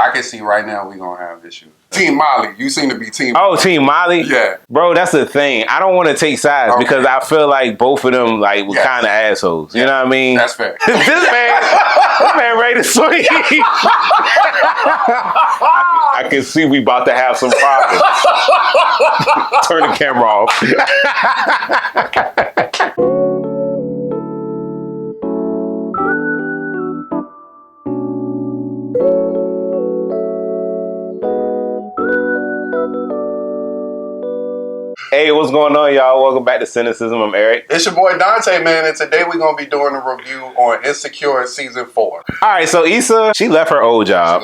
I can see right now we gonna have issues. Team Molly, you seem to be Team. Oh, Team Molly. Yeah, bro, that's the thing. I don't want to take sides because I feel like both of them like were kind of assholes. You know what I mean? That's fair. this man ready to swing. I can see we about to have some problems. Turn the camera off. Hey, what's going on, y'all? Welcome back to Cinecism. I'm Eric. It's your boy Dante, man, and today we're going to be doing a review on Insecure Season 4. All right, so Issa, she left her old job.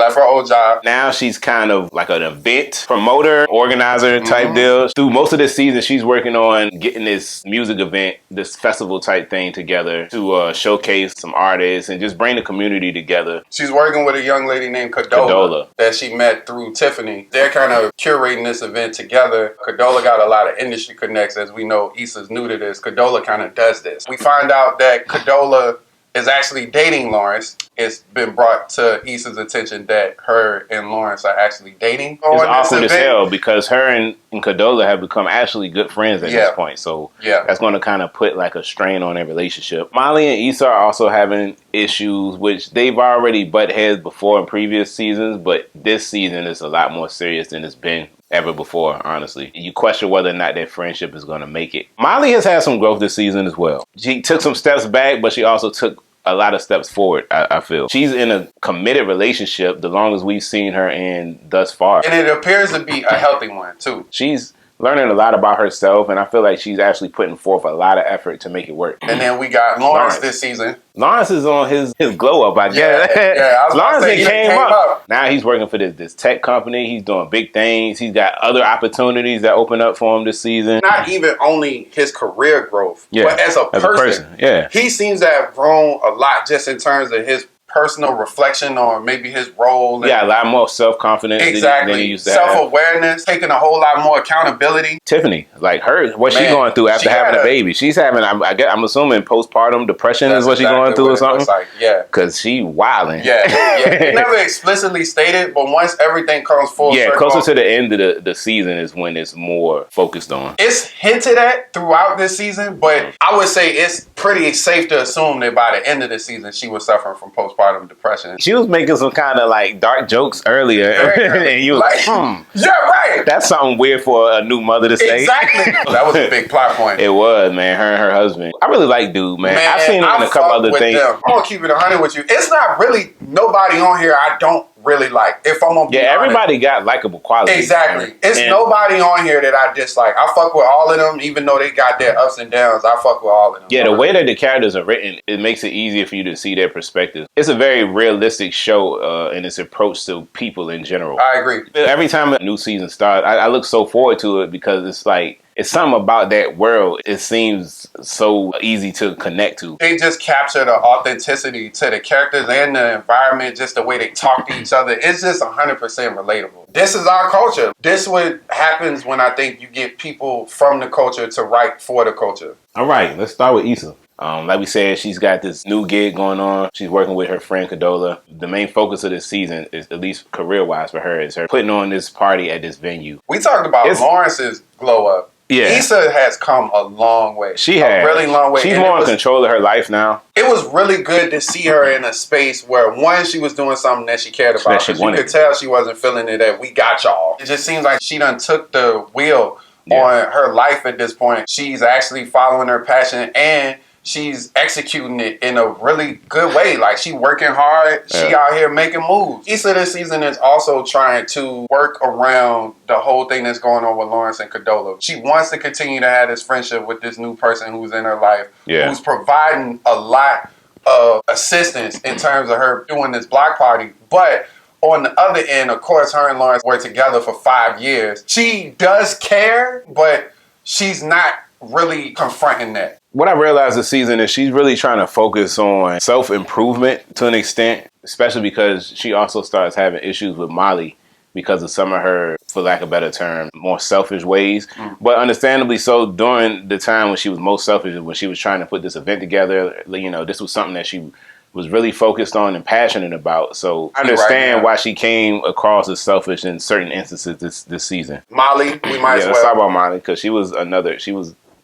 Now she's kind of like an event promoter, organizer type deal. Through most of this season, she's working on getting this music event, this festival type thing together to showcase some artists and just bring the community together. She's working with a young lady named Kadola that she met through Tiffany. They're kind of curating this event together. Kadola got a lot of industry connects. As we know, Issa's new to this. Kadola kind of does this. We find out that Kadola is actually dating Lawrence. It's been brought to Issa's attention that her and Lawrence are actually dating. It's awkward as hell because her and Kadola have become actually good friends at this point. So that's going to kind of put like a strain on their relationship. Molly and Issa are also having issues, which they've already butt heads before in previous seasons, but this season is a lot more serious than it's been ever before, honestly. You question whether or not their friendship is going to make it. Molly has had some growth this season as well. She took some steps back, but she also took a lot of steps forward, I feel. She's in a committed relationship the longest we've seen her in thus far. And it appears to be a healthy one, too. She's learning a lot about herself, and I feel like she's actually putting forth a lot of effort to make it work. And then we got Lawrence this season. Lawrence is on his glow up, I guess. Yeah, Lawrence came up. Now he's working for this tech company. He's doing big things. He's got other opportunities that open up for him this season. Not even only his career growth, but as a person. He seems to have grown a lot just in terms of his personal reflection on maybe his role. A lot more self-confidence than he used to have. Self-awareness, taking a whole lot more accountability. Tiffany, like what she's going through after having a baby. She's having, I'm assuming, postpartum depression is what she's going through or something. Because she wilding. It never explicitly stated, but once everything comes full circle. Closer to the end of the season is when it's more focused on. It's hinted at throughout this season, but I would say it's pretty safe to assume that by the end of the season, she was suffering from postpartum depression. She was making some kind of like dark jokes earlier. And you was like, yeah, right. That's something weird for a new mother to say. Exactly. That was a big plot point. It was, man. Her and her husband. I really like dude, man. I've seen him in a couple other things. I'm gonna keep it 100 with you. It's not really nobody on here I don't really like. If I'm gonna be honest. Everybody got likable qualities. Exactly. It's nobody on here that I dislike. I fuck with all of them, even though they got their ups and downs. I fuck with all of them. Yeah, the way that the characters are written, it makes it easier for you to see their perspective. It's a very realistic show in its approach to people in general. I agree. Every time a new season starts, I look so forward to it because it's like, it's something about that world. It seems so easy to connect to. They just capture the authenticity to the characters and the environment, just the way they talk to each other. It's just 100% relatable. This is our culture. This is what happens when I think you get people from the culture to write for the culture. All right, let's start with Issa. Like we said, she's got this new gig going on. She's working with her friend Kadola. The main focus of this season, is, at least career-wise for her, is her putting on this party at this venue. We talked about Lawrence's glow up. Yeah. Issa has come a long way. She has. A really long way. She's more in control of her life now. It was really good to see her in a space where, one, she was doing something that she cared about. You could tell she wasn't feeling it that we got y'all. It just seems like she done took the wheel on her life at this point. She's actually following her passion and she's executing it in a really good way. Like, she working hard. She out here making moves. Issa this season is also trying to work around the whole thing that's going on with Lawrence and Kadola. She wants to continue to have this friendship with this new person who's in her life, who's providing a lot of assistance in terms of her doing this block party. But on the other end, of course, her and Lawrence were together for 5 years. She does care, but she's not really confronting that. What I realized this season is she's really trying to focus on self-improvement to an extent, especially because she also starts having issues with Molly because of some of her, for lack of a better term, more selfish ways. But understandably so, during the time when she was most selfish, when she was trying to put this event together, you know, this was something that she was really focused on and passionate about. So I understand why she came across as selfish in certain instances this season. Molly, we might as well. Let's talk about Molly, because she was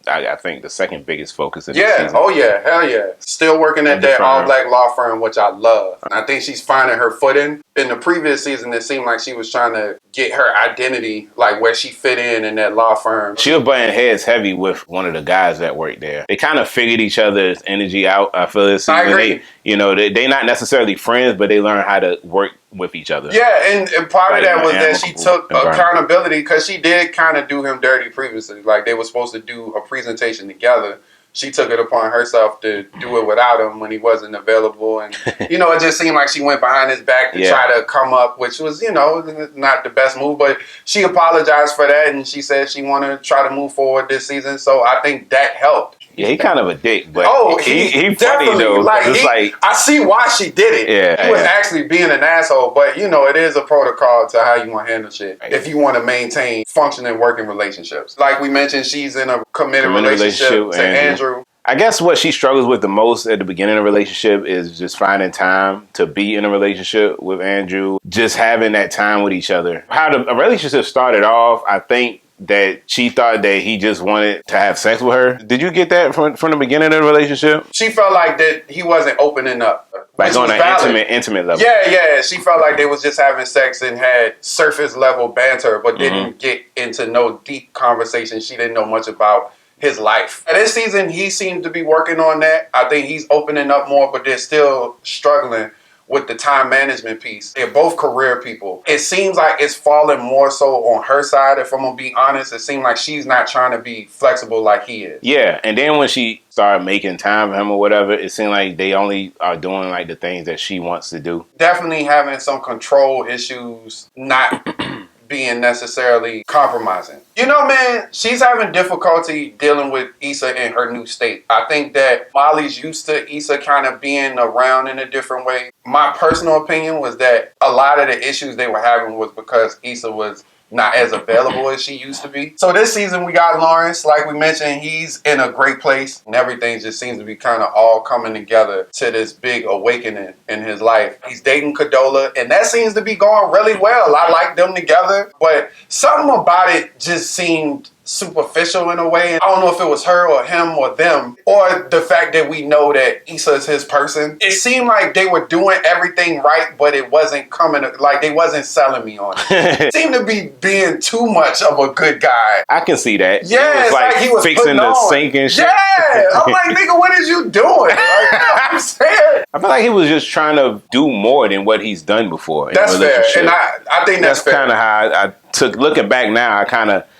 I think the second biggest focus of this season. Oh yeah, hell yeah. Still working at that all-black law firm, which I love. And I think she's finding her footing. In the previous season, it seemed like she was trying to get her identity, like where she fit in that law firm. She was butting heads heavy with one of the guys that worked there. They kind of figured each other's energy out, I feel this season. I agree. They not necessarily friends, but they learn how to work with each other. Yeah, and part of that was that she took accountability, because she did kind of do him dirty previously. Like, they were supposed to do a presentation together. She took it upon herself to do it without him when he wasn't available. And, it just seemed like she went behind his back to try to come up, which was, not the best move. But she apologized for that, and she said she wanted to try to move forward this season. So I think that helped. Yeah, he kind of a dick, but he funny though. I see why she did it. Yeah, he was actually being an asshole, but it is a protocol to how you want to handle shit if you want to maintain functioning working relationships. Like we mentioned, she's in a committed relationship to Andrew. I guess what she struggles with the most at the beginning of a relationship is just finding time to be in a relationship with Andrew, just having that time with each other. How a relationship started off, I think, that she thought that he just wanted to have sex with her. Did you get that from the beginning of the relationship? She felt like that he wasn't opening up. Like on an intimate level. Yeah. She felt like they was just having sex and had surface level banter, but didn't get into no deep conversation. She didn't know much about his life. And this season, he seemed to be working on that. I think he's opening up more, but they're still struggling with the time management piece. They're both career people. It seems like it's falling more so on her side, if I'm gonna be honest. It seems like she's not trying to be flexible like he is. Yeah, and then when she started making time for him or whatever, it seemed like they only are doing like the things that she wants to do. Definitely having some control issues, not being necessarily compromising. Man, she's having difficulty dealing with Issa in her new state. I think that Molly's used to Issa kind of being around in a different way. My personal opinion was that a lot of the issues they were having was because Issa was not as available as she used to be. So this season we got Lawrence. Like we mentioned, he's in a great place, and everything just seems to be kind of all coming together to this big awakening in his life. He's dating Condola, and that seems to be going really well. I like them together, but something about it just seemed superficial in a way. I don't know if it was her or him or them, or the fact that we know that Issa is his person. It seemed like they were doing everything right, but it wasn't coming, like they wasn't selling me on it. It seemed to be being too much of a good guy. I can see that. Yeah, it's like he was fixing the sink and shit. Yeah, I'm like, nigga, what is you doing? Like, you know what I'm saying? I feel like he was just trying to do more than what he's done before. That's fair, and I think that's fair. Kind of how I took, looking back now,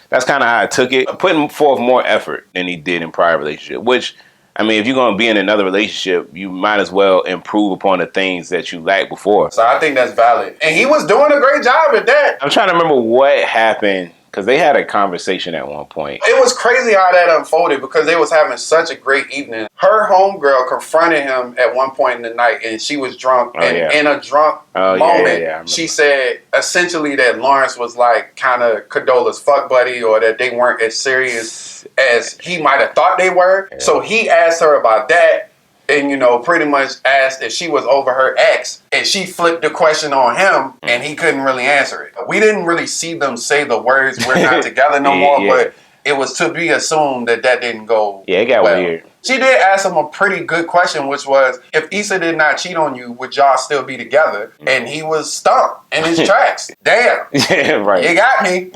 that's kind of how I took it. Putting forth more effort than he did in prior relationship, which, I mean, if you're going to be in another relationship, you might as well improve upon the things that you lacked before. So I think that's valid. And he was doing a great job at that. I'm trying to remember what happened, because they had a conversation at one point. It was crazy how that unfolded, because they was having such a great evening. Her homegirl confronted him at one point in the night, and she was drunk. In a drunk moment, she said essentially that Lawrence was like kind of Condola's fuck buddy, or that they weren't as serious as he might have thought they were. Yeah. So he asked her about that. And, pretty much asked if she was over her ex. And she flipped the question on him, and he couldn't really answer it. We didn't really see them say the words, "we're not together no more," but it was to be assumed that didn't go it got weird. She did ask him a pretty good question, which was, if Issa did not cheat on you, would y'all still be together? And he was stumped in his tracks. Damn. Yeah, right. You got me.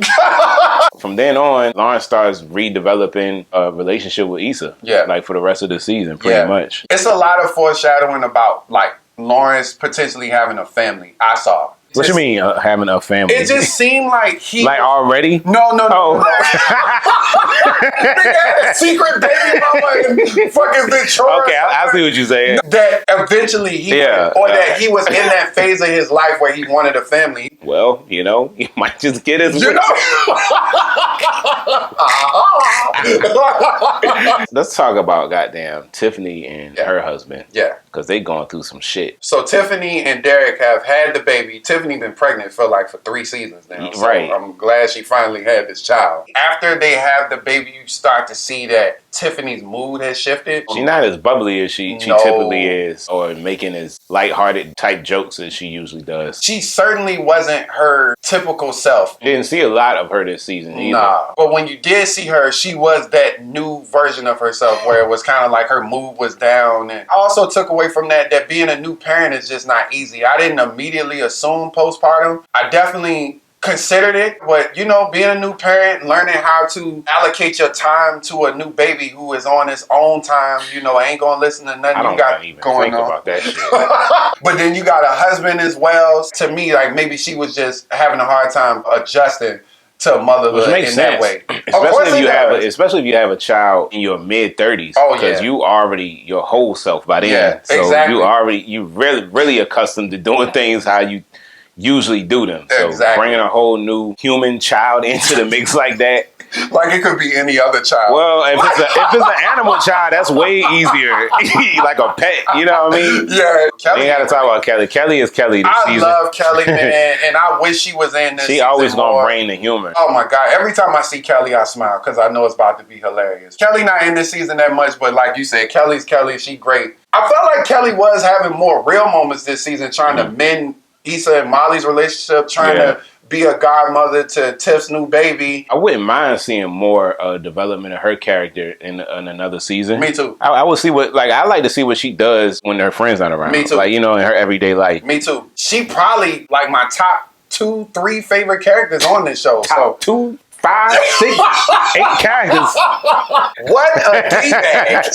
From then on, Lawrence starts redeveloping a relationship with Issa. Yeah. Like for the rest of the season, pretty much. It's a lot of foreshadowing about like Lawrence potentially having a family. I saw. What you mean having a family? It just seemed like he... Like already? No. Nigga had a secret baby mama and fucking Victoria. Okay, I see what you're saying. That eventually that he was in that phase of his life where he wanted a family. Well, he might just get his... Let's talk about goddamn Tiffany and her husband. Yeah. Because they going through some shit. So Tiffany and Derek have had the baby. Tiffany been pregnant for 3 seasons now. So right. I'm glad she finally had this child. After they have the baby, you start to see that Tiffany's mood has shifted. She's not as bubbly as she typically is, or making as lighthearted type jokes as she usually does. She certainly wasn't her typical self. Didn't see a lot of her this season either. Nah. But when you did see her, she was that new version of herself where it was kind of like her mood was down. And I also took away from that being a new parent is just not easy. I didn't immediately assume postpartum. I definitely considered it, but you know, being a new parent, learning how to allocate your time to a new baby who is on his own time, you know, ain't gonna listen to nothing you got going on. About that shit. But then you got a husband as well. To me, like maybe she was just having a hard time adjusting to motherhood in sense. That way. Especially if you have a child in your mid-30s. Oh, because you already your whole self by then. Yeah, so exactly. you really accustomed to doing things how you usually do them. So bringing a whole new human child into the mix like that. Like it could be any other child. Well, if it's an animal child, that's way easier. Like a pet, you know what I mean? Yeah. Kelly, we got to talk about Kelly. Kelly is Kelly this season. I love Kelly, man, and I wish she was in this. She always gonna bring the humor. Oh my God! Every time I see Kelly, I smile because I know it's about to be hilarious. Kelly not in this season that much, but like you said, Kelly's Kelly. She great. I felt like Kelly was having more real moments this season, trying to mend Issa and Molly's relationship, trying to be a godmother to Tiff's new baby. I wouldn't mind seeing more development of her character in another season. Me too. I would see I like to see what she does when her friends aren't around. Me too. Like, you know, in her everyday life. Me too. She probably like my top 2, 3 favorite characters on this show. Top 2, 5, 6, 8 characters. What a D-bag.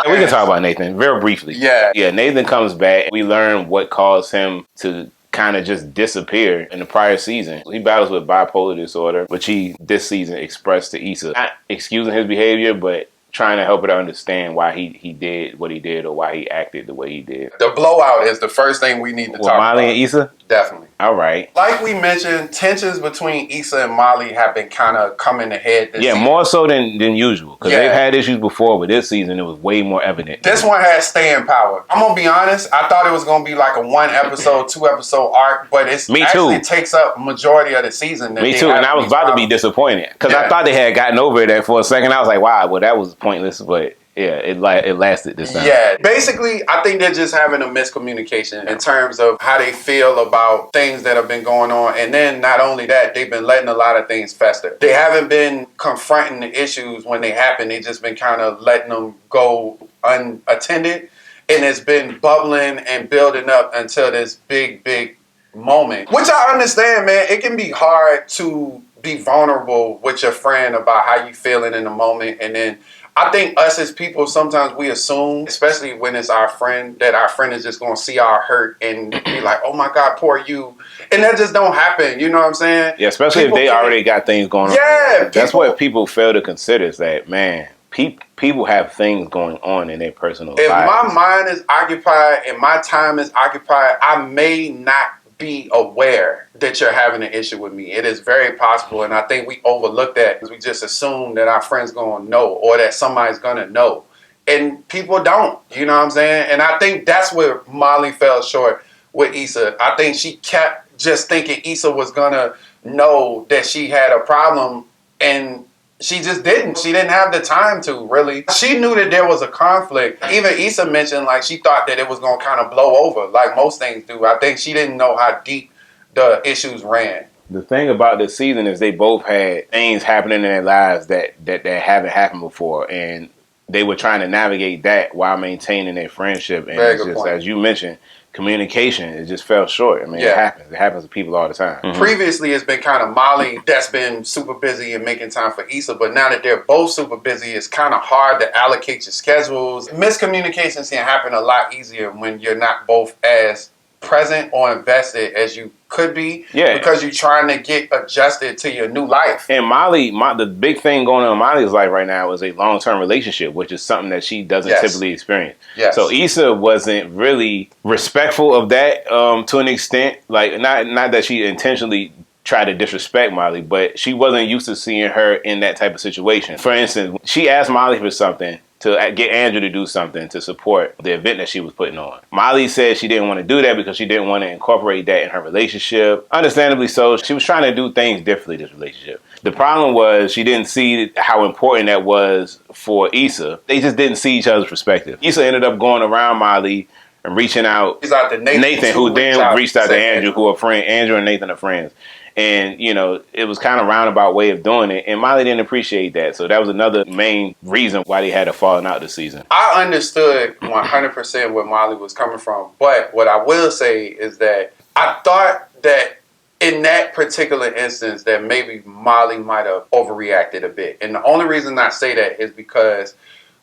We can talk about Nathan very briefly. Yeah. Yeah, Nathan comes back. We learn what caused him to kind of just disappear in the prior season. He battles with bipolar disorder, which he this season expressed to Issa. Not excusing his behavior, but trying to help her to understand why he did what he did or why he acted the way he did. The blowout is the first thing we need to talk about. Molly and Issa? Definitely. All right. Like we mentioned, tensions between Issa and Molly have been kind of coming ahead this season. More so than usual. Because they've had issues before, but this season it was way more evident. This one has staying power. I'm going to be honest. I thought it was going to be like a 1 episode, 2 episode arc, but it actually takes up majority of the season. Me too, and I was about to be disappointed. Because I thought they had gotten over that for a second. I was like, wow, well, that was pointless, but... yeah, it lasted this time. Yeah, basically, I think they're just having a miscommunication in terms of how they feel about things that have been going on. And then not only that, they've been letting a lot of things fester. They haven't been confronting the issues when they happen. They've just been kind of letting them go unattended. And it's been bubbling and building up until this big moment. Which I understand, man. It can be hard to be vulnerable with your friend about how you feeling in the moment. And then I think us as people, sometimes we assume, especially when it's our friend, that our friend is just going to see our hurt and be like, oh my God, poor you. And that just don't happen. You know what I'm saying? Yeah, especially if they already got things going on. Yeah. That's what people fail to consider is that, man, people have things going on in their personal lives. If my mind is occupied and my time is occupied, I may not be aware that you're having an issue with me. It is very possible, and I think we overlook that because we just assume that our friend's gonna know or that somebody's gonna know. And people don't, you know what I'm saying? And I think that's where Molly fell short with Issa. I think she kept just thinking Issa was gonna know that she had a problem, and she just didn't. She didn't have the time to, really. She knew that there was a conflict. Even Issa mentioned, like, she thought that it was going to kind of blow over, like most things do. I think she didn't know how deep the issues ran. The thing about this season is they both had things happening in their lives that haven't happened before, and they were trying to navigate that while maintaining their friendship. And it's just, as you mentioned, communication, it just fell short. I mean, it happens. It happens to people all the time. Mm-hmm. Previously, it's been kind of Molly that's been super busy and making time for Issa, but now that they're both super busy, it's kind of hard to allocate your schedules. Miscommunications can happen a lot easier when you're not both as present or invested as you could be, because you're trying to get adjusted to your new life. And Molly, the big thing going on in Molly's life right now is a long-term relationship, which is something that she doesn't typically experience. So Issa wasn't really respectful of that to an extent. Like, not that she intentionally tried to disrespect Molly, but she wasn't used to seeing her in that type of situation. For instance, she asked Molly for something, to get Andrew to do something to support the event that she was putting on. Molly said she didn't want to do that because she didn't want to incorporate that in her relationship. Understandably so. She was trying to do things differently, this relationship. The problem was she didn't see how important that was for Issa. They just didn't see each other's perspective. Issa ended up going around Molly and reaching out to Nathan, who then reached out to Andrew, who are friends. Andrew and Nathan are friends. And, you know, it was kind of a roundabout way of doing it. And Molly didn't appreciate that. So that was another main reason why they had a falling out this season. I understood 100% where Molly was coming from. But what I will say is that I thought that in that particular instance that maybe Molly might have overreacted a bit. And the only reason I say that is because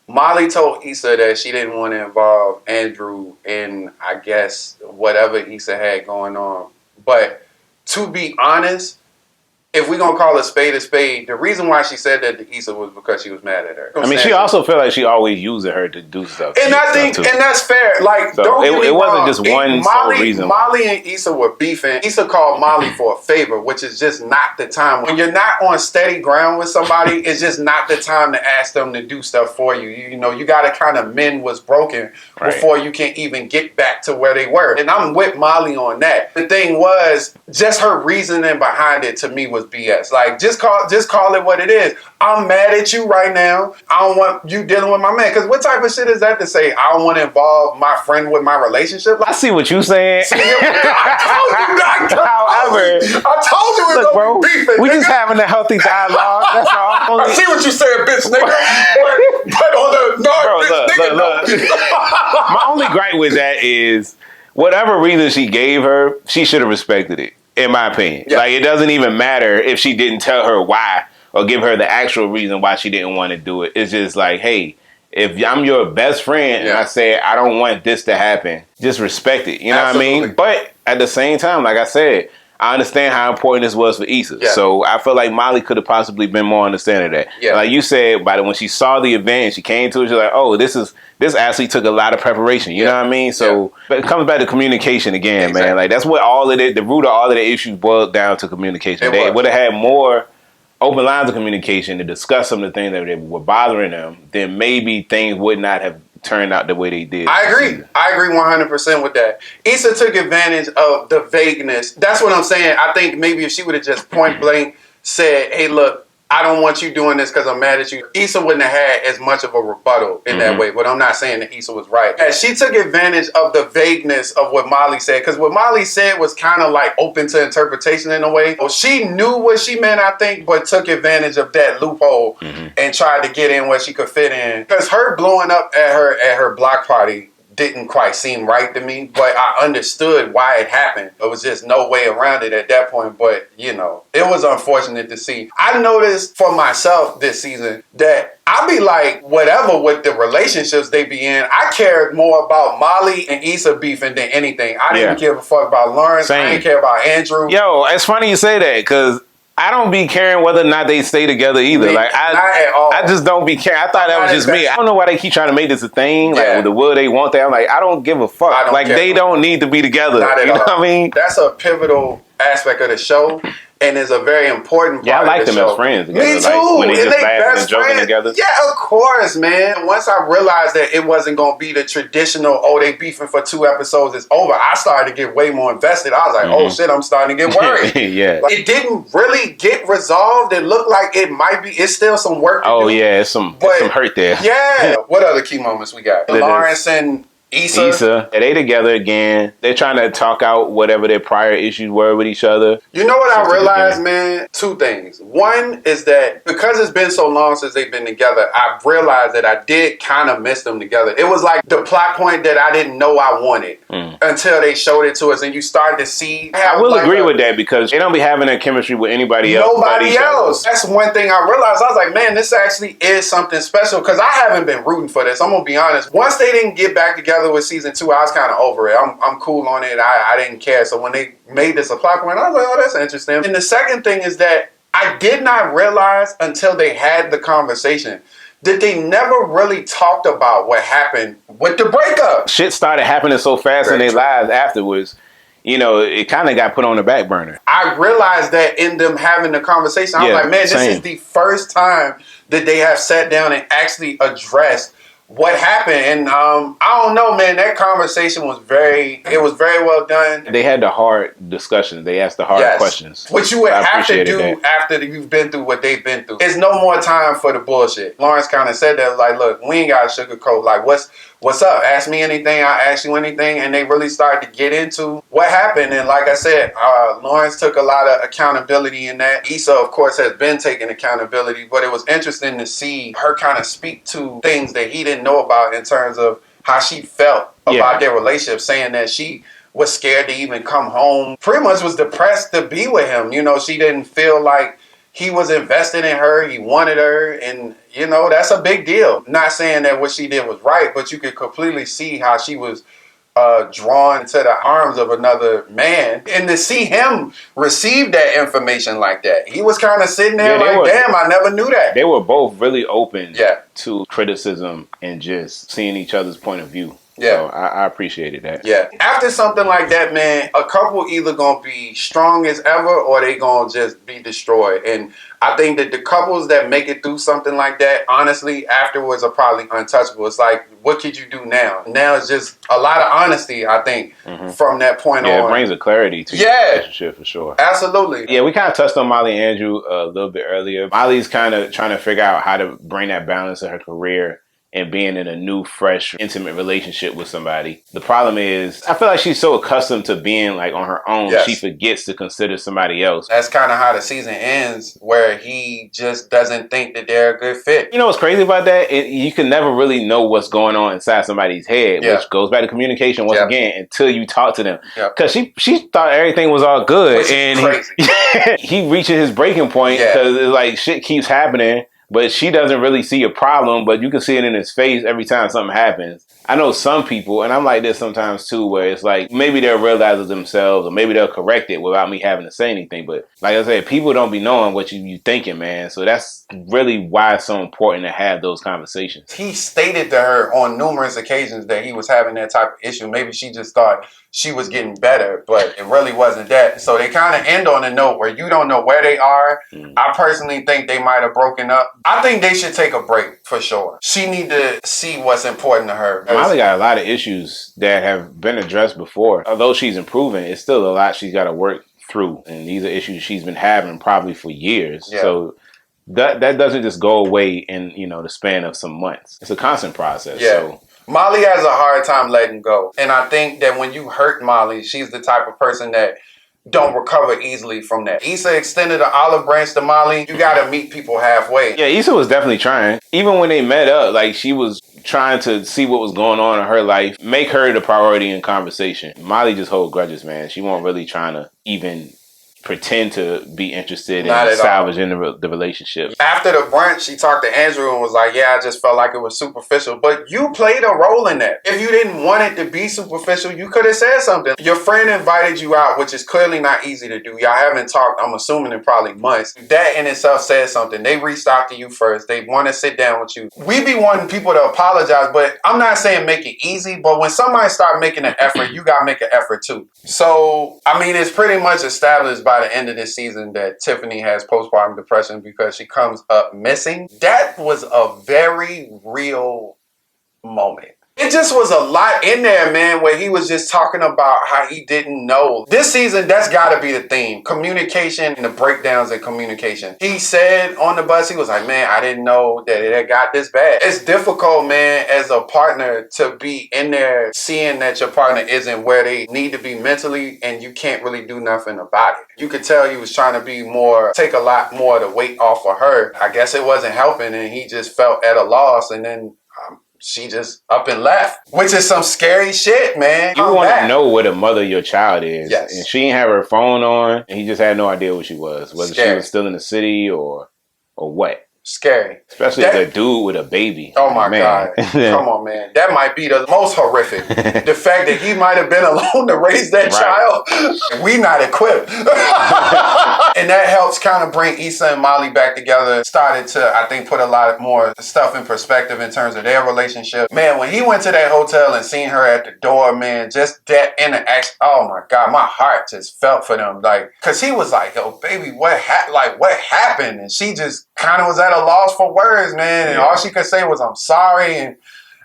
Molly told Issa that she didn't want to involve Andrew in, I guess, whatever Issa had going on. But to be honest, if we're going to call a spade, the reason why she said that to Issa was because she was mad at her. I mean, she also felt like she always using her to do stuff. And I think, and that's fair. Like, so don't get me it wrong. wasn't just one sole reason. Molly and Issa were beefing. Issa called Molly for a favor, which is just not the time. When you're not on steady ground with somebody, it's just not the time to ask them to do stuff for you. You know, you got to kind of mend what's broken before you can even get back to where they were. And I'm with Molly on that. The thing was, just her reasoning behind it to me was BS. Like, just call it what it is. I'm mad at you right now. I don't want you dealing with my man. Because what type of shit is that to say? I don't want to involve my friend with my relationship. Like, I see what you're saying. I told you it's gonna be beefing. We just having a healthy dialogue. That's all. I see what you said, bitch, nigga. but on the look. My only gripe with that is whatever reason she gave her, she should have respected it. In my opinion. Yeah. Like, it doesn't even matter if she didn't tell her why or give her the actual reason why she didn't want to do it. It's just like, hey, if I'm your best friend and I say, I don't want this to happen, just respect it. You know what I mean? But at the same time, like I said, I understand how important this was for Issa. Yeah. So I feel like Molly could have possibly been more understanding of that. Yeah. Like you said, when she saw the event and she came to it, she's like, oh, this actually took a lot of preparation. You know what I mean? So but it comes back to communication again, man. Like, that's what the root of all of the issues boiled down to communication. They would have had more open lines of communication to discuss some of the things that were bothering them, then maybe things would not have turned out the way they did. I agree 100% with that. Issa took advantage of the vagueness. That's what I'm saying. I think maybe if she would have just point blank said, hey, look, I don't want you doing this because I'm mad at you, Issa wouldn't have had as much of a rebuttal in that way. But I'm not saying that Issa was right. And she took advantage of the vagueness of what Molly said, because what Molly said was kind of like open to interpretation in a way. Well, she knew what she meant, I think, but took advantage of that loophole and tried to get in where she could fit in. Because her blowing up at her block party didn't quite seem right to me, but I understood why it happened. There was just no way around it at that point, but, you know, it was unfortunate to see. I noticed for myself this season that I be like, whatever with the relationships they be in, I cared more about Molly and Issa beefing than anything. I didn't give a fuck about Lawrence. I didn't care about Andrew. Yo, it's funny you say that, because I don't be caring whether or not they stay together either. Like, not at all. I just don't be caring. I thought that was just me. I don't know why they keep trying to make this a thing. Like, the will they want that. I'm like, I don't give a fuck. Like, they don't need to be together. Not at you know all. what I mean? That's a pivotal aspect of the show. And is a very important part I like of the them show. as friends together. Me too. Like, when they just laughing and joking friends together. Yeah, of course, man. Once I realized that it wasn't going to be the traditional, oh, they beefing for 2 episodes, it's over, I started to get way more invested. I was like, oh, shit, I'm starting to get worried. Like, it didn't really get resolved. It looked like it might be. It's still some work to do. Yeah, it's some hurt there. Yeah. What other key moments we got? Lawrence and Issa, they together again. They're trying to talk out whatever their prior issues were with each other. You know what I realized, man? 2 things. One is that because it's been so long since they've been together, I've realized that I did kind of miss them together. It was like the plot point that I didn't know I wanted until they showed it to us, and you started to see. I will agree with that, because they don't be having that chemistry with anybody else. Nobody else. That's one thing I realized. I was like, man, this actually is something special, because I haven't been rooting for this. I'm gonna be honest. Once they didn't get back together with season 2, I was kind of over it. I'm cool on it. I didn't care. So when they made this a plot point, I was like, oh, that's interesting. And the second thing is that I did not realize until they had the conversation that they never really talked about what happened with the breakup. Shit started happening so fast in their lives afterwards. You know, it kind of got put on the back burner. I realized that in them having the conversation. I was like, man, this is the first time that they have sat down and actually addressed what happened. And I don't know, man, that conversation was very well done. They had the hard discussions. They asked the hard questions. Which you would have to do after you've been through what they've been through. There's no more time for the bullshit. Lawrence kind of said that, like, look, we ain't got to sugarcoat. Like, what's up? Ask me anything. I'll ask you anything. And they really started to get into what happened. And like I said, Lawrence took a lot of accountability in that. Issa, of course, has been taking accountability. But it was interesting to see her kind of speak to things that he didn't know about in terms of how she felt about their relationship, saying that she was scared to even come home, pretty much was depressed to be with him. You know, she didn't feel like he was invested in her. He wanted her. And, you know, that's a big deal. Not saying that what she did was right, but you could completely see how she was drawn to the arms of another man. And to see him receive that information like that, he was kind of sitting there damn, I never knew that. They were both really open to criticism and just seeing each other's point of view. Yeah. So I appreciated that. Yeah. After something like that, man, a couple either gonna be strong as ever or they gonna just be destroyed. And I think that the couples that make it through something like that, honestly, afterwards are probably untouchable. It's like, what could you do now? Now it's just a lot of honesty, I think, from that point on. Yeah, it brings a clarity to your relationship for sure. Absolutely. Yeah, we kind of touched on Molly and Andrew a little bit earlier. Molly's kind of trying to figure out how to bring that balance in her career and being in a new, fresh, intimate relationship with somebody. The problem is, I feel like she's so accustomed to being like on her own, she forgets to consider somebody else. That's kind of how the season ends, where he just doesn't think that they're a good fit. You know what's crazy about that? You can never really know what's going on inside somebody's head, which goes back to communication once again, until you talk to them. Because she thought everything was all good. And he reaches his breaking point because it's like shit keeps happening. But she doesn't really see a problem, but you can see it in his face every time something happens. I know some people, and I'm like this sometimes too, where it's like maybe they'll realize it themselves or maybe they'll correct it without me having to say anything. But like I said, people don't be knowing what you thinking, man. So that's really why it's so important to have those conversations. He stated to her on numerous occasions that he was having that type of issue. Maybe she just thought she was getting better, but it really wasn't that. So they kind of end on a note where you don't know where they are. I personally think they might have broken up. I think they should take a break for sure. She need to see what's important to her. Molly got a lot of issues that have been addressed before. Although she's improving, it's still a lot she's got to work through. And these are issues she's been having probably for years. Yeah. So that doesn't just go away in, the span of some months. It's a constant process. Yeah. So Molly has a hard time letting go. And I think that when you hurt Molly, she's the type of person that don't recover easily from that. Issa extended an olive branch to Molly. You gotta meet people halfway. Yeah, Issa was definitely trying. Even when they met up, like she was trying to see what was going on in her life, make her the priority in conversation. Molly just holds grudges, man. She won't really trying to even pretend to be interested in salvaging the relationship. After the brunch, she talked to Andrew and was like, yeah, I just felt like it was superficial. But you played a role in that. If you didn't want it to be superficial, you could have said something. Your friend invited you out, which is clearly not easy to do. Y'all haven't talked, I'm assuming, in probably months. That in itself says something. They reached out to you first. They want to sit down with you. We be wanting people to apologize, but I'm not saying make it easy, but when somebody start making an effort, you got to make an effort too. So, I mean, it's pretty much established by the end of this season that Tiffany has postpartum depression because she comes up missing. That was a very real moment. It just was a lot in there, man, where he was just talking about how he didn't know. This season, that's got to be the theme. Communication and the breakdowns in communication. He said on the bus, he was like, man, I didn't know that it had got this bad. It's difficult, man, as a partner to be in there seeing that your partner isn't where they need to be mentally and you can't really do nothing about it. You could tell he was trying to be more, take a lot more of the weight off of her. I guess it wasn't helping and he just felt at a loss and then she just up and left, which is some scary shit, man. You want to know what a mother your child is. Yes. And she didn't have her phone on, and he just had no idea what she was. Whether she was still in the city or what. Scary. Especially as a dude with a baby. Oh my God. Come on, man. That might be the most horrific. The fact that he might have been alone to raise that child. We not equipped. And that helps kind of bring Issa and Molly back together. Started to, I think, put a lot more stuff in perspective in terms of their relationship. Man, when he went to that hotel and seen her at the door, man, just that interaction. Oh my God, my heart just felt for them. Like, cause he was like, yo, baby, what happened? And she just kind of was at a loss for words, man. And all she could say was, I'm sorry. And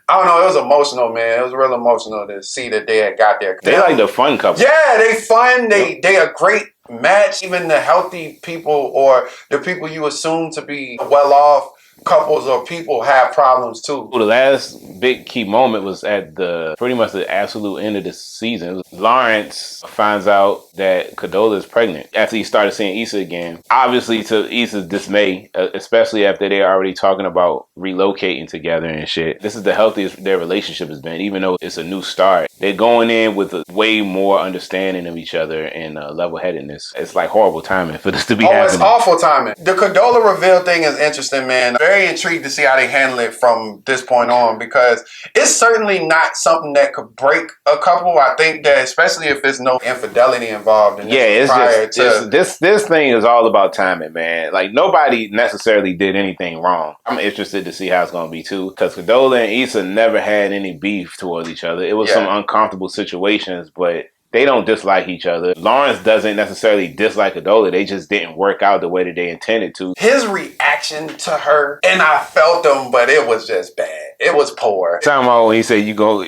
I don't know. It was emotional, man. It was real emotional to see that they had got there. They like the fun couple. Yeah, they fun. They a great match. Even the healthy people or the people you assume to be well off couples or people have problems too. Well, the last big key moment was at pretty much the absolute end of the season. Lawrence finds out that Condola is pregnant after he started seeing Issa again. Obviously, to Issa's dismay, especially after they're already talking about relocating together and shit. This is the healthiest their relationship has been, even though it's a new start. They're going in with a way more understanding of each other and level-headedness. It's like horrible timing for this to be happening. It's awful timing. The Condola reveal thing is interesting, man. Very intrigued to see how they handle it from this point on, because it's certainly not something that could break a couple. I think that especially if there's no infidelity involved. And this thing is all about timing, man. Like, nobody necessarily did anything wrong. I'm interested to see how it's going to be too, because Condola and Issa never had any beef towards each other. It was some uncomfortable situations, but they don't dislike each other. Lawrence doesn't necessarily dislike Condola. They just didn't work out the way that they intended to. His reaction to her, and I felt him, but it was just bad. It was poor. Time out when he said you gonna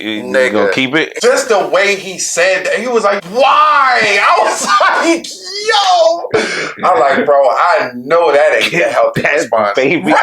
keep it? Just the way he said that. He was like, why? I was like, yo. I'm like, bro, I know that ain't the healthy response. Baby.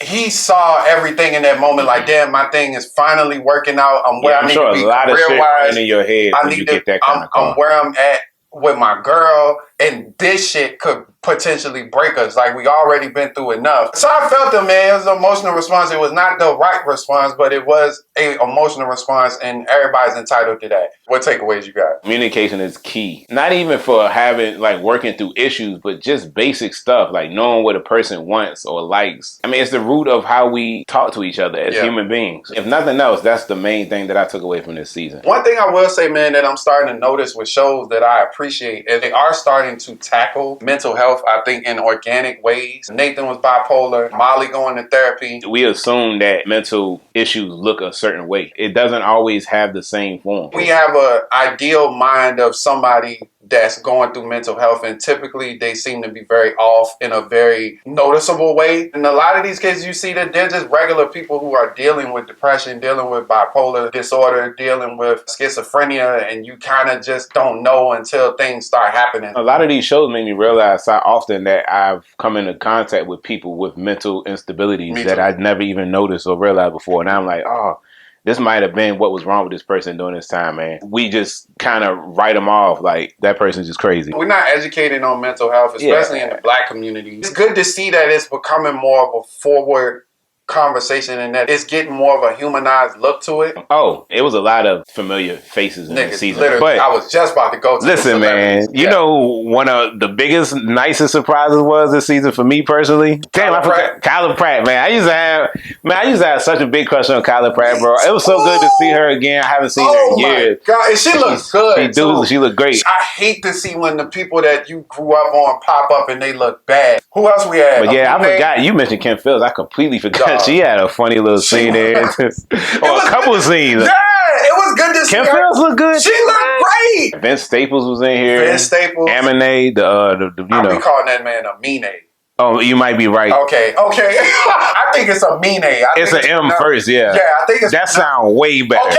He saw everything in that moment like, damn, my thing is finally working out. I'm where I need to be career-wise. In your head when you get that kind of call. I'm where I'm at with my girl, and this shit could potentially break us. Like, we already been through enough. So I felt it, man. It was an emotional response. It was not the right response, but it was an emotional response, and everybody's entitled to that. What takeaways you got? Communication is key. Not even for having, like, working through issues, but just basic stuff, like knowing what a person wants or likes. I mean, it's the root of how we talk to each other as human beings. If nothing else, that's the main thing that I took away from this season. One thing I will say, man, that I'm starting to notice with shows that I appreciate is they are starting to tackle mental health, I think, in organic ways. Nathan was bipolar, Molly going to therapy. We assume that mental issues look a certain way. It doesn't always have the same form. We have an ideal mind of somebody that's going through mental health, and typically they seem to be very off in a very noticeable way. In a lot of these cases, you see that they're just regular people who are dealing with depression, dealing with bipolar disorder, dealing with schizophrenia, and you kind of just don't know until things start happening. A lot of these shows made me realize how often that I've come into contact with people with mental instabilities that I'd never even noticed or realized before. And I'm like, oh, this might have been what was wrong with this person during this time, man. We just kind of write them off like that person's just crazy. We're not educated on mental health, especially in the Black community. It's good to see that it's becoming more of a forward conversation and that it's getting more of a humanized look to it. Oh, it was a lot of familiar faces in the season. But I was just about to go to listen, man, you know, one of the biggest, nicest surprises was this season for me personally. Damn, I forgot Kyla Pratt, man. I used to have such a big crush on Kyla Pratt, bro. It was so good to see her again. I haven't seen her in years. God, and she looks good. She looked great. I hate to see when the people that you grew up on pop up and they look bad. Who else we had? But yeah, I forgot. You mentioned Kim Fields. I completely forgot. She had a funny little scene there. Or a couple of scenes. Yeah, it was good to see Kim Fields looked good. She looked great. Vince Staples was in here. Vince Staples. Amine, I'll be calling that man Amine. Oh, you might be right. Okay. I think it's Amine. It's an M first, yeah. Yeah, I think it's... That sounds way better. Okay.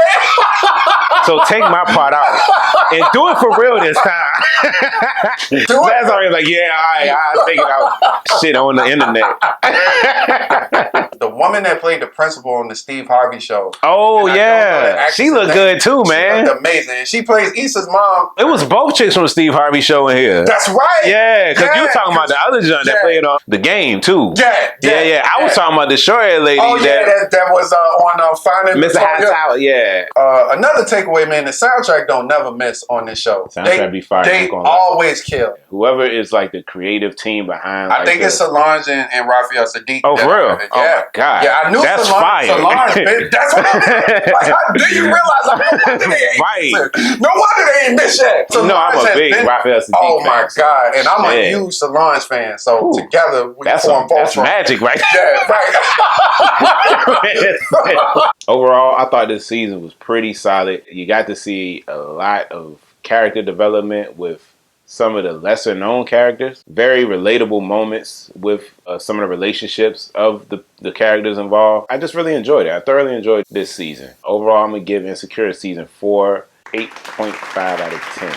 So take my part out and do it for real this time. That's already like, yeah, I'll take it out. Shit on the internet. The woman that played the principal on the Steve Harvey show. Oh, yeah. She looked good too, man. She looked amazing. She plays Issa's mom. It was both chicks from the Steve Harvey show in here. That's right. Yeah, because you were talking about the other John that played on The Game too. Yeah. I was talking about the short-haired lady. Oh, yeah, that was on Finding Mr. Hightower, yeah. Another takeaway, man, the soundtrack don't never miss on this show. Soundtrack be fire. They always kill. Whoever is like the creative team behind. I think it's Solange and Raphael Sadiq. Oh, for real? Yeah. Oh, my God. Yeah, I knew that's Solange. Fire. That's what I mean. Like, do you realize? Like, no wonder they ain't No wonder they ain't missed yet. Solange I'm a big Raphael Sadiq Oh, my God. And I'm a huge Solange fan. So together, we form both. That's magic, right? Yeah, right. Overall, I thought this season was pretty solid. You got to see a lot of character development with some of the lesser known characters. Very relatable moments with some of the relationships of the characters involved. I just really enjoyed it. I thoroughly enjoyed this season. Overall, I'm going to give Insecure season 4 8.5 out of 10.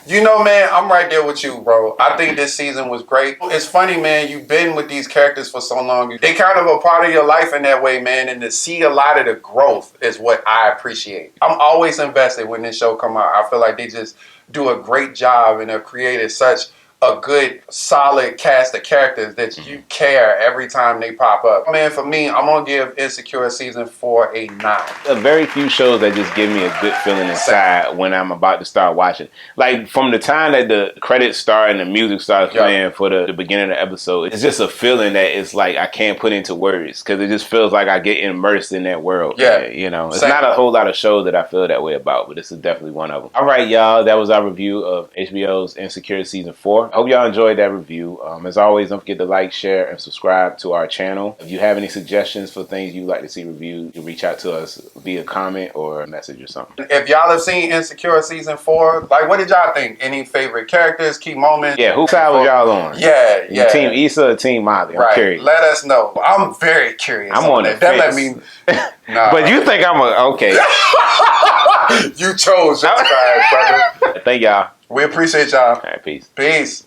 You know, man, I'm right there with you, bro. I think this season was great. It's funny, man, you've been with these characters for so long. They kind of a part of your life in that way, man, and to see a lot of the growth is what I appreciate. I'm always invested when this show come out. I feel like they just do a great job and have created such a good, solid cast of characters that you care every time they pop up. Man, for me, I'm going to give Insecure season 4 a 9. There are very few shows that just give me a good feeling inside when I'm about to start watching. Like, from the time that the credits start and the music starts playing for the beginning of the episode, it's just a feeling that it's like I can't put into words because it just feels like I get immersed in that world. Yeah. You know, it's not a whole lot of shows that I feel that way about, but this is definitely one of them. All right, y'all, that was our review of HBO's Insecure season 4. I hope y'all enjoyed that review. As always, don't forget to like, share, and subscribe to our channel. If you have any suggestions for things you'd like to see reviewed, you can reach out to us via comment or a message or something. If y'all have seen Insecure season 4, like, what did y'all think? Any favorite characters, key moments? Yeah, whose side was y'all on? Yeah. Team Issa or Team Molly? I'm curious. Let us know. I'm very curious. I'm on it. That let me... Nah. But you think I'm okay. You chose your side, brother. Thank y'all. We appreciate y'all. All right, peace. Peace.